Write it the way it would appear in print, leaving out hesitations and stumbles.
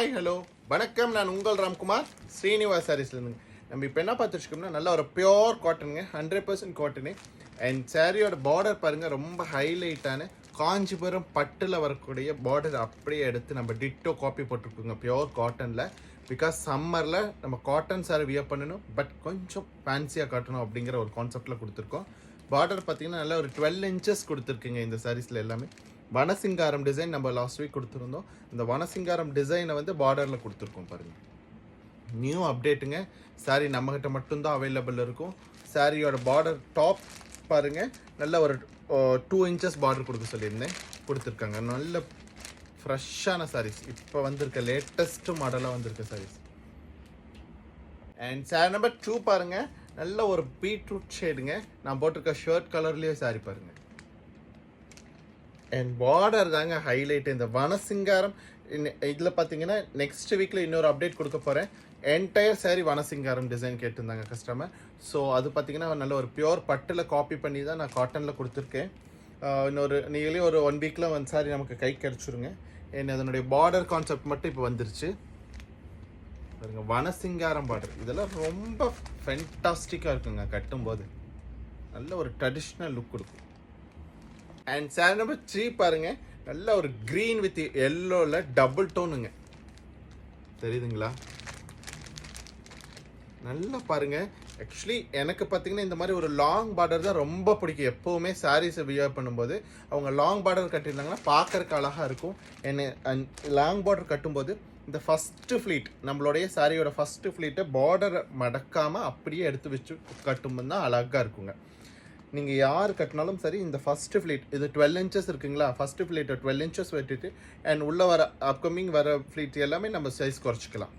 Hi hello வணக்கம். நான் உங்கள் ராம்குமார் ஸ்ரீனிவாஸ் சாரீஸ்லேருந்து. நம்ம இப்போ என்ன பார்த்துருக்கோம்னா நல்ல ஒரு பியோர் காட்டனுங்க, 100% காட்டனு. அண்ட் சாரியோட பார்டர் பாருங்கள், ரொம்ப ஹைலைட்டான காஞ்சிபுரம் பட்டில் வரக்கூடிய பார்டர் அப்படியே எடுத்து நம்ம டிட்டோ காப்பி போட்டிருக்கோங்க பியோர் காட்டனில். பிகாஸ் சம்மரில் நம்ம காட்டன் சாரி வியர் பண்ணணும், பட் கொஞ்சம் ஃபேன்சியாக காட்டணும் அப்படிங்கிற ஒரு கான்செப்டில் கொடுத்துருக்கோம். பார்டர் பார்த்தீங்கன்னா நல்லா ஒரு 12 inches கொடுத்துருக்குங்க இந்த சாரீஸில் எல்லாமே. வனசிங்காரம் டிசைன் நம்ம லாஸ்ட் வீக் கொடுத்துருந்தோம். இந்த வனசிங்காரம் டிசைனை வந்து பார்டரில் கொடுத்துருக்கோம் பாருங்கள். நியூ அப்டேட்டுங்க. சாரீ நம்மகிட்ட மட்டும்தான் அவைலபிள் இருக்கும். சாரியோட பார்டர் டாப் பாருங்கள், நல்ல ஒரு 2 inches பார்டர் கொடுக்க சொல்லியிருந்தேன், கொடுத்துருக்காங்க. நல்ல ஃப்ரெஷ்ஷான சாரீஸ், இப்போ வந்திருக்க லேட்டஸ்ட்டு மாடலாக வந்திருக்க சாரீஸ். அண்ட் சாரி நம்பர் 2 பாருங்கள், நல்ல ஒரு பீட்ரூட் ஷேடுங்க. நான் போட்டிருக்க ஷர்ட் கலர்லேயே சாரி பாருங்கள். அண்ட் பார்டர் தாங்க ஹைலைட். இந்த வனசிங்காரம் இதில் பார்த்தீங்கன்னா நெக்ஸ்ட் வீக்கில் இன்னொரு அப்டேட் கொடுக்க போகிறேன். என்டையர் சாரி வனசிங்காரம் டிசைன் கேட்டிருந்தாங்க கஸ்டமர். ஸோ அது பார்த்தீங்கன்னா நல்ல ஒரு பியோர் பட்டில் காப்பி பண்ணி தான் நான் காட்டனில் கொடுத்துருக்கேன். இன்னொரு நீங்களே ஒரு 1 வீக்கில் வந்து சாரி நமக்கு கை கிடச்சிருங்க. அண்ட் அதனுடைய பார்டர் கான்செப்ட் மட்டும் இப்போ வந்துருச்சு பாருங்க. வனசிங்காரம் பார்டர் இதெல்லாம் ரொம்ப ஃபென்டாஸ்டிக்காக இருக்குங்க. கட்டும்போது நல்ல ஒரு ட்ரெடிஷ்னல் லுக் கொடுக்கும். அண்ட் சாரி நம்பர் 3 பாருங்க, நல்ல ஒரு க்ரீன் வித் எல்லோவில் டபுள் டோனுங்க, தெரியுதுங்களா? நல்லா பாருங்க. ஆக்சுவலி எனக்கு பார்த்தீங்கன்னா இந்த மாதிரி ஒரு லாங் பார்டர் தான் ரொம்ப பிடிக்கும். எப்போவுமே சாரீஸை வியர் பண்ணும்போது அவங்க லாங் பார்டர் கட்டியிருந்தாங்கன்னா பார்க்கறக்கு அழகாக இருக்கும். என்ன லாங் பார்டர் கட்டும்போது இந்த ஃபஸ்ட்டு ஃப்ளீட், நம்மளுடைய சாரியோட ஃபஸ்ட்டு ஃப்ளீட்டை பார்டரை மடக்காமல் அப்படியே எடுத்து வச்சு கட்டும்போது தான் அழகாக இருக்குங்க. நீங்கள் யார் கட்டினாலும் சரி, இந்த ஃபஸ்ட்டு ஃப்ளீட் இது 12 inches இருக்குங்களா, ஃபஸ்ட்டு ஃப்ளீட்டை 12 inches வெட்டிட்டு அண்ட் உள்ளே வர அப்கமிங் வர ஃப்ளீட் எல்லாமே நம்ம சைஸ் குறைச்சிக்கலாம்.